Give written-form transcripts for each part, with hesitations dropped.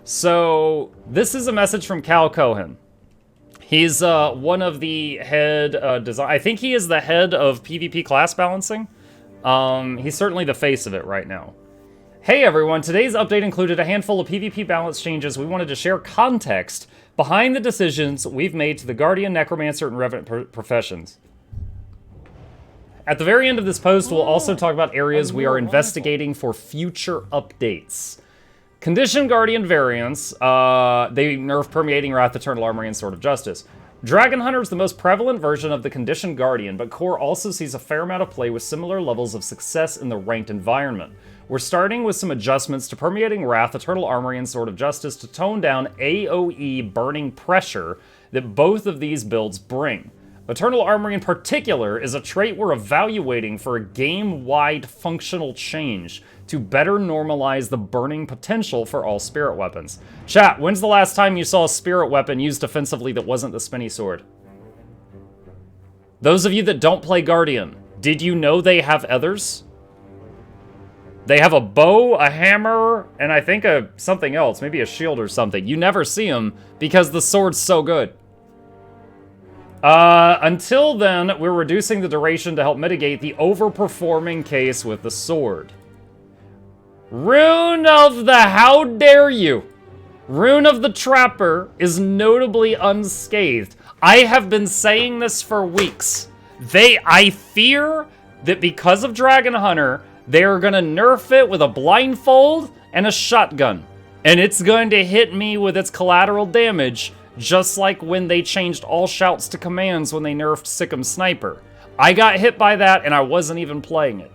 So, this is a message from Cal Cohen. He's one of the head design. I think he is the head of PvP class balancing. He's certainly the face of it right now. Hey everyone, today's update included a handful of PvP balance changes. We wanted to share context behind the decisions we've made to the Guardian, Necromancer, and Revenant professions. At the very end of this post, we'll also talk about areas we are investigating for future updates. Condition Guardian variants, they nerf Permeating Wrath, Eternal Armory, and Sword of Justice. Dragon Hunter is the most prevalent version of the Conditioned Guardian, but Core also sees a fair amount of play with similar levels of success in the ranked environment. We're starting with some adjustments to Permeating Wrath, Eternal Armory, and Sword of Justice to tone down AoE burning pressure that both of these builds bring. Eternal Armory in particular is a trait we're evaluating for a game-wide functional change to better normalize the burning potential for all spirit weapons. Chat, when's the last time you saw a spirit weapon used offensively that wasn't the spinny sword? Those of you that don't play Guardian, did you know they have others? They have a bow, a hammer, and I think something else, maybe a shield or something. You never see them because the sword's so good. Until then, we're reducing the duration to help mitigate the overperforming case with the sword. Rune of the How Dare You! Rune of the Trapper is notably unscathed. I have been saying this for weeks. I fear that because of Dragon Hunter, they're gonna nerf it with a blindfold and a shotgun. And it's going to hit me with its collateral damage, just like when they changed all shouts to commands when they nerfed Sick'em Sniper. I got hit by that and I wasn't even playing it.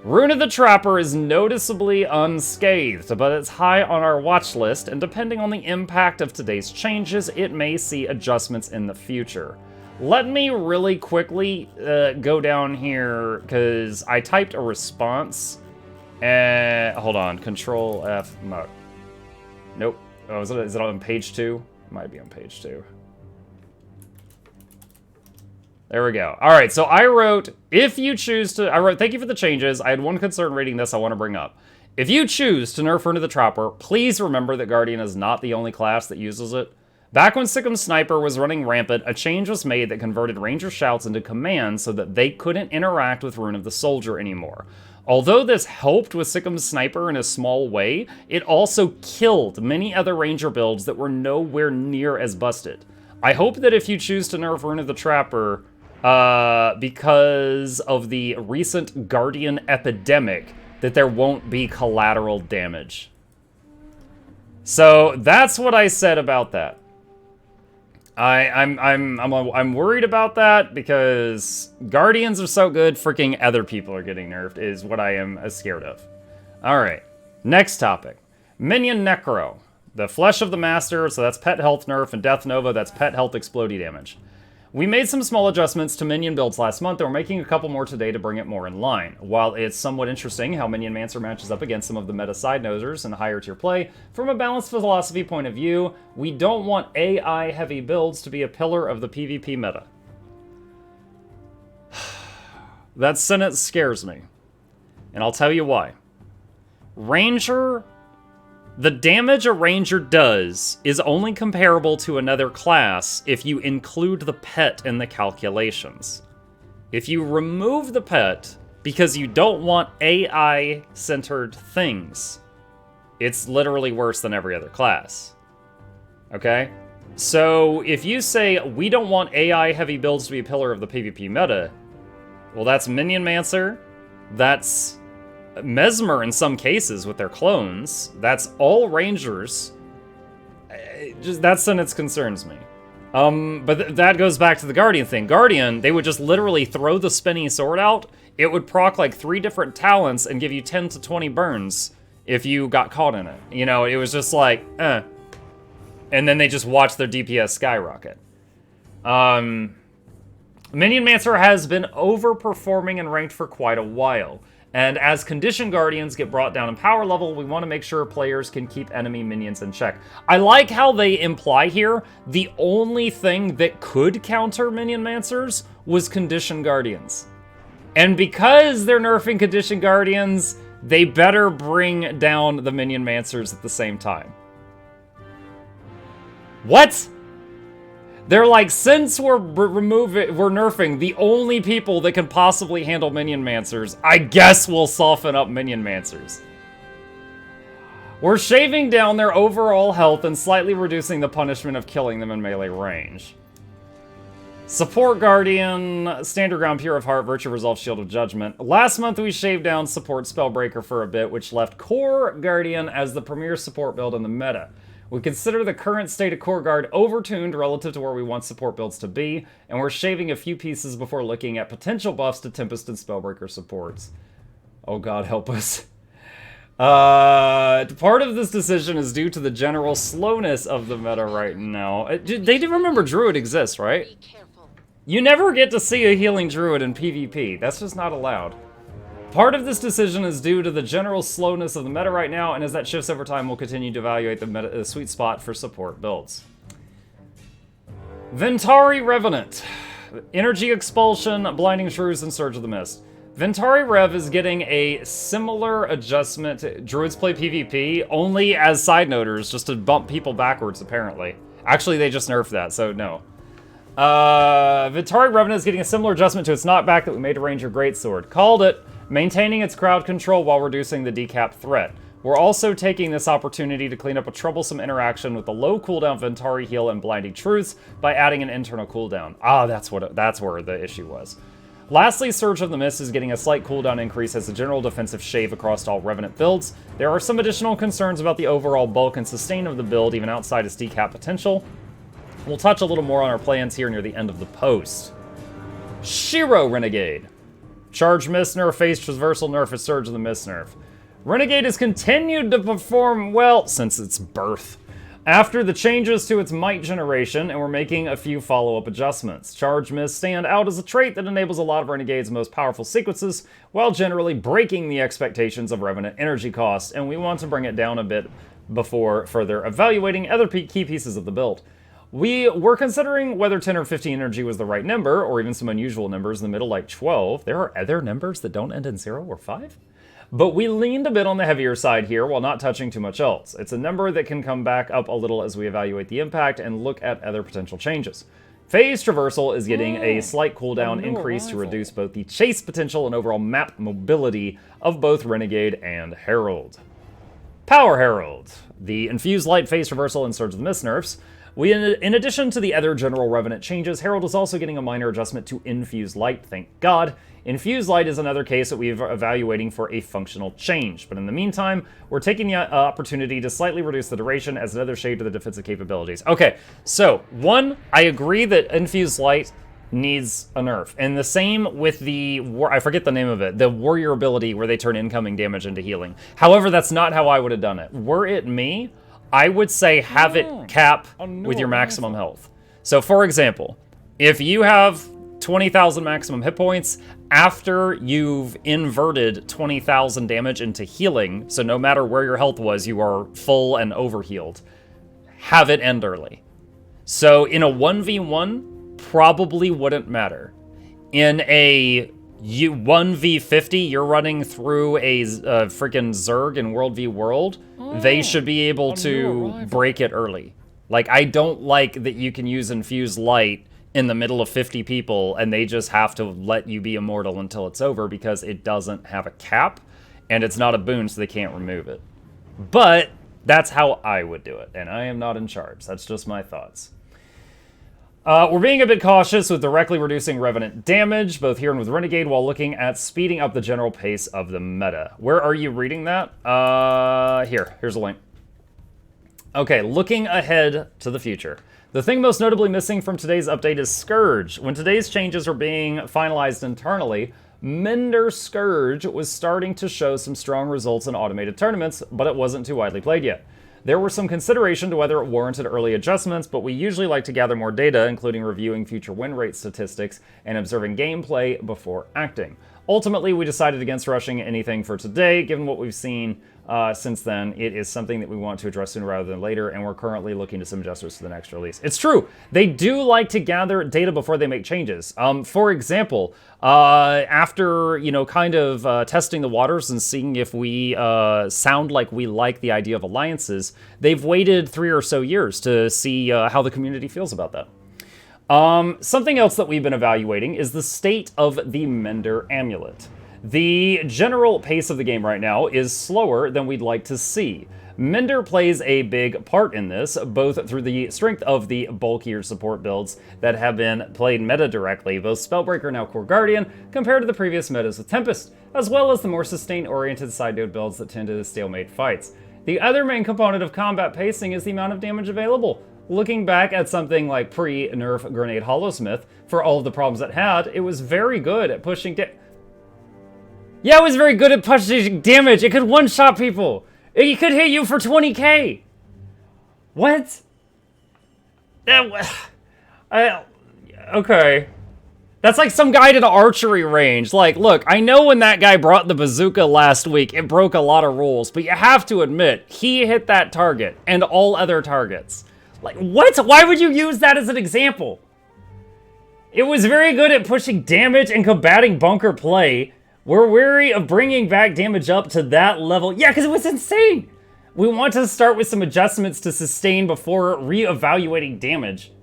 Rune of the Trapper is noticeably unscathed, but it's high on our watch list, and depending on the impact of today's changes, it may see adjustments in the future. Let me really quickly go down here, because I typed a response. Hold on, Control F, no. Nope. Oh, is it on page 2? It might be on page 2. There we go. All right, so I wrote, thank you for the changes. I had one concern reading this I want to bring up. If you choose to nerf Rune of the Trapper, please remember that Guardian is not the only class that uses it. Back when Sick'em Sniper was running rampant, a change was made that converted Ranger shouts into commands so that they couldn't interact with Rune of the Soldier anymore. Although this helped with Sick'em Sniper in a small way, it also killed many other Ranger builds that were nowhere near as busted. I hope that if you choose to nerf Rune of the Trapper, because of the recent Guardian epidemic, that there won't be collateral damage. So that's what I said about that. I'm worried about that because Guardians are so good, freaking other people are getting nerfed is what I am scared of. All right, next topic. Minion Necro. The Flesh of the Master, so that's pet health nerf, and Death Nova, that's pet health explodey damage. We made some small adjustments to Minion builds last month, and we're making a couple more today to bring it more in line. While it's somewhat interesting how Minion Mancer matches up against some of the meta side-nosers and higher tier play, from a balanced philosophy point of view, we don't want AI-heavy builds to be a pillar of the PvP meta. That sentence scares me, and I'll tell you why. Ranger... The damage a Ranger does is only comparable to another class if you include the pet in the calculations. If you remove the pet because you don't want AI-centered things, it's literally worse than every other class. Okay? So if you say, we don't want AI-heavy builds to be a pillar of the PvP meta, well, that's Minion Mancer, that's Mesmer in some cases with their clones. That's all Rangers. That sentence concerns me. But that goes back to the Guardian thing. Guardian, they would just literally throw the spinny sword out. It would proc like 3 different talents and give you 10 to 20 burns if you got caught in it. You know, it was just like, And then they just watch their DPS skyrocket. Minion Mancer has been overperforming in ranked for quite a while. And as Condition Guardians get brought down in power level, we want to make sure players can keep enemy minions in check. I like how they imply here the only thing that could counter Minion Mancers was Condition Guardians. And because they're nerfing Condition Guardians, they better bring down the Minion Mancers at the same time. What? They're like, since we're nerfing the only people that can possibly handle Minion Mancers, I guess we'll soften up Minion Mancers. We're shaving down their overall health and slightly reducing the punishment of killing them in melee range. Support Guardian, Standard Ground, Pure of Heart, Virtue Resolve, Shield of Judgment. Last month we shaved down Support Spellbreaker for a bit, which left Core Guardian as the premier support build in the meta. We consider the current state of Core Guard overtuned relative to where we want support builds to be, and we're shaving a few pieces before looking at potential buffs to Tempest and Spellbreaker supports. Oh god, help us. Part of this decision is due to the general slowness of the meta right now. They do remember Druid exists, right? You never get to see a healing Druid in PvP. That's just not allowed. Part of this decision is due to the general slowness of the meta right now, and as that shifts over time, we'll continue to evaluate the sweet spot for support builds. Ventari Revenant. Energy Expulsion, Blinding Shrews, and Surge of the Mist. Ventari Rev is getting a similar adjustment to Druids play PvP, only as side noters, just to bump people backwards, apparently. Actually, they just nerfed that, so no. Ventari Revenant is getting a similar adjustment to its knockback that we made to Ranger Greatsword. Called it. Maintaining its crowd control while reducing the decap threat. We're also taking this opportunity to clean up a troublesome interaction with the low cooldown Ventari heal and Blinding Truths by adding an internal cooldown. Ah, that's where the issue was. Lastly, Surge of the Mist is getting a slight cooldown increase as a general defensive shave across all Revenant builds. There are some additional concerns about the overall bulk and sustain of the build, even outside its decap potential. We'll touch a little more on our plans here near the end of the post. Shiro Renegade. Charge Mist nerf, Phase Traversal nerf, and Surge of the Mist nerf. Renegade has continued to perform well since its birth. After the changes to its Might generation, and we're making a few follow-up adjustments. Charge Mist stand out as a trait that enables a lot of Renegade's most powerful sequences, while generally breaking the expectations of Revenant energy cost, and we want to bring it down a bit before further evaluating other key pieces of the build. We were considering whether 10 or 15 energy was the right number, or even some unusual numbers in the middle like 12. There are other numbers that don't end in 0 or 5? But we leaned a bit on the heavier side here while not touching too much else. It's a number that can come back up a little as we evaluate the impact and look at other potential changes. Phase Traversal is getting a slight cooldown increase to reduce both the chase potential and overall map mobility of both Renegade and Herald. Power Herald. The Infused Light, Phase Traversal, and Surge of the Mist nerfs. In addition to the other general Revenant changes, Herald is also getting a minor adjustment to Infused Light, thank God. Infused Light is another case that we're evaluating for a functional change, but in the meantime, we're taking the opportunity to slightly reduce the duration as another shade to the defensive capabilities. Okay, so, one, I agree that Infused Light needs a nerf, and the same with the, I forget the name of it, the Warrior ability where they turn incoming damage into healing. However, that's not how I would have done it. Were it me, I would say have it cap with your maximum health. So for example, if you have 20,000 maximum hit points, after you've inverted 20,000 damage into healing, so no matter where your health was, you are full and overhealed, have it end early. So in a 1v1, probably wouldn't matter. In a 1v50, you're running through a freaking Zerg in World v World, they should be able to break it early. Like, I don't like that you can use Infused Light in the middle of 50 people and they just have to let you be immortal until it's over because it doesn't have a cap and it's not a boon, so they can't remove it. But that's how I would do it, and I am not in charge. That's just my thoughts. We're being a bit cautious with directly reducing Revenant damage, both here and with Renegade, while looking at speeding up the general pace of the meta. Where are you reading that? Here's a link. Okay, looking ahead to the future. The thing most notably missing from today's update is Scourge. When today's changes are being finalized internally, Mender Scourge was starting to show some strong results in automated tournaments, but it wasn't too widely played yet. There were some consideration to whether it warranted early adjustments, but we usually like to gather more data, including reviewing future win rate statistics and observing gameplay before acting. Ultimately, we decided against rushing anything for today, given what we've seen since then. It is something that we want to address sooner rather than later, and we're currently looking to some adjustments for the next release. It's true. They do like to gather data before they make changes. For example, after, kind of testing the waters and seeing if we sound like we like the idea of alliances, they've waited 3 or so years to see how the community feels about that. Something else that we've been evaluating is the state of the Mender Amulet. The general pace of the game right now is slower than we'd like to see. Mender plays a big part in this, both through the strength of the bulkier support builds that have been played meta directly, both Spellbreaker and now Core Guardian, compared to the previous metas with Tempest, as well as the more sustain-oriented side node builds that tend to stalemate fights. The other main component of combat pacing is the amount of damage available. Looking back at something like pre-nerf Grenade Hollowsmith, for all of the problems it had, it was very good at pushing Yeah, it was very good at pushing damage. It could one-shot people. It could hit you for 20k. What? Okay. That's like some guy to the archery range. Like, look, I know when that guy brought the bazooka last week, it broke a lot of rules, but you have to admit, he hit that target and all other targets. Like, what? Why would you use that as an example? It was very good at pushing damage and combating bunker play. We're wary of bringing back damage up to that level. Yeah, because it was insane. We want to start with some adjustments to sustain before re-evaluating damage.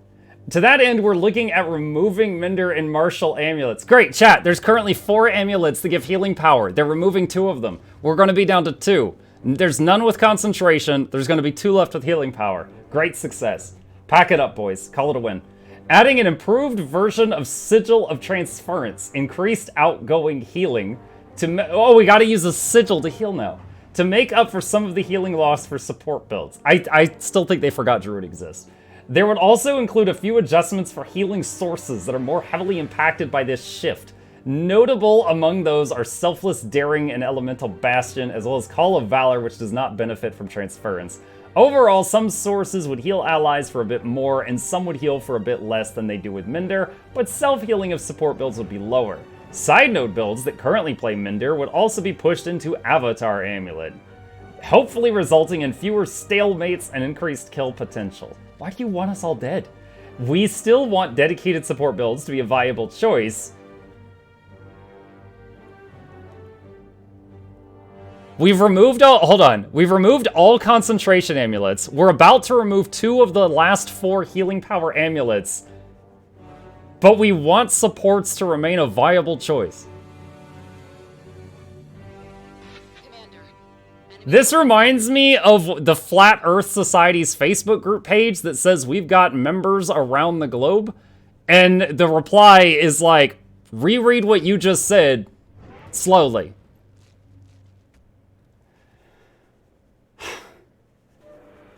To that end, we're looking at removing Mender and Martial amulets. Great, chat. There's currently 4 amulets that give healing power. They're removing 2 of them. We're going to be down to 2. There's none with concentration. There's going to be 2 left with healing power. Great success. Pack it up, boys. Call it a win. Adding an improved version of Sigil of Transference. Increased outgoing healing. We got to use a Sigil to heal now. To make up for some of the healing loss for support builds. I still think they forgot Druid exists. There would also include a few adjustments for healing sources that are more heavily impacted by this shift. Notable among those are Selfless Daring and Elemental Bastion, as well as Call of Valor, which does not benefit from transference. Overall, some sources would heal allies for a bit more, and some would heal for a bit less than they do with Mender, but self-healing of support builds would be lower. Side node builds that currently play Mender would also be pushed into Avatar Amulet, hopefully resulting in fewer stalemates and increased kill potential. Why do you want us all dead? We still want dedicated support builds to be a viable choice. We've removed We've removed all concentration amulets. We're about to remove 2 of the last 4 healing power amulets. But we want supports to remain a viable choice. This reminds me of the Flat Earth Society's Facebook group page that says we've got members around the globe. And the reply is like, reread what you just said slowly.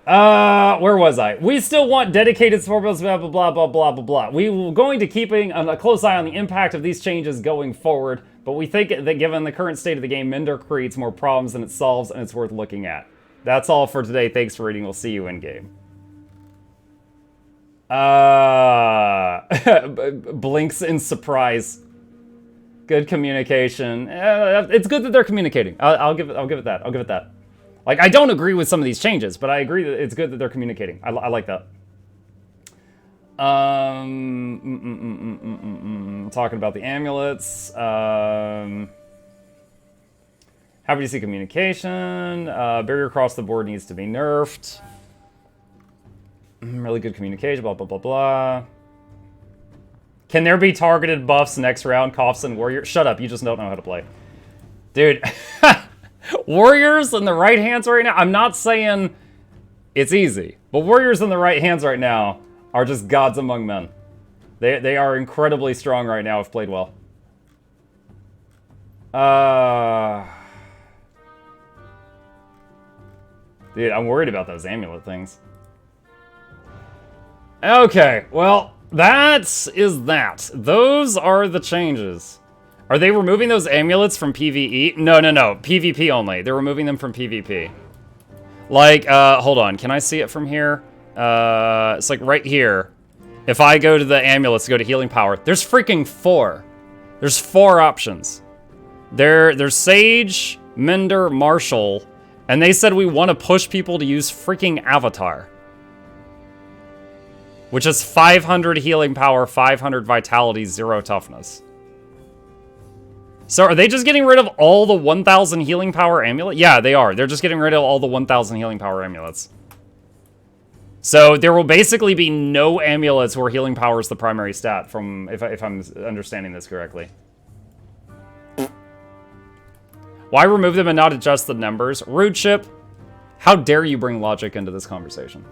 Where was I? We still want dedicated support builds, blah, blah, blah, blah, blah, blah, blah. We will going to keeping a close eye on the impact of these changes going forward, but we think that given the current state of the game, Mender creates more problems than it solves, and it's worth looking at. That's all for today. Thanks for reading. We'll see you in game. Blinks in surprise. Good communication. It's good that they're communicating. I'll give it that. Like, I don't agree with some of these changes, but I agree that it's good that they're communicating. I like that. Talking about the amulets. Happy to see communication. Barrier across the board needs to be nerfed. Really good communication, blah, blah, blah, blah. Can there be targeted buffs next round? Coughs and Warrior. Shut up, you just don't know how to play. Dude. Warriors in the right hands right now, I'm not saying it's easy, but warriors in the right hands right now are just gods among men. They are incredibly strong right now if played well. Dude, I'm worried about those amulet things. Okay, well, that is that. Those are the changes. Are they removing those amulets from PvE? No. PvP only. They're removing them from PvP. Like, hold on. Can I see it from here? It's like right here. If I go to the amulets, go to healing power, there's freaking 4. There's 4 options. There's Sage, Mender, Marshall, and they said we want to push people to use freaking Avatar. Which is 500 healing power, 500 vitality, 0 toughness. So are they just getting rid of all the 1,000 healing power amulet? Yeah, they are. They're just getting rid of all the 1,000 healing power amulets. So there will basically be no amulets where healing power is the primary stat, from if I'm understanding this correctly. Why remove them and not adjust the numbers? Rude ship. How dare you bring logic into this conversation?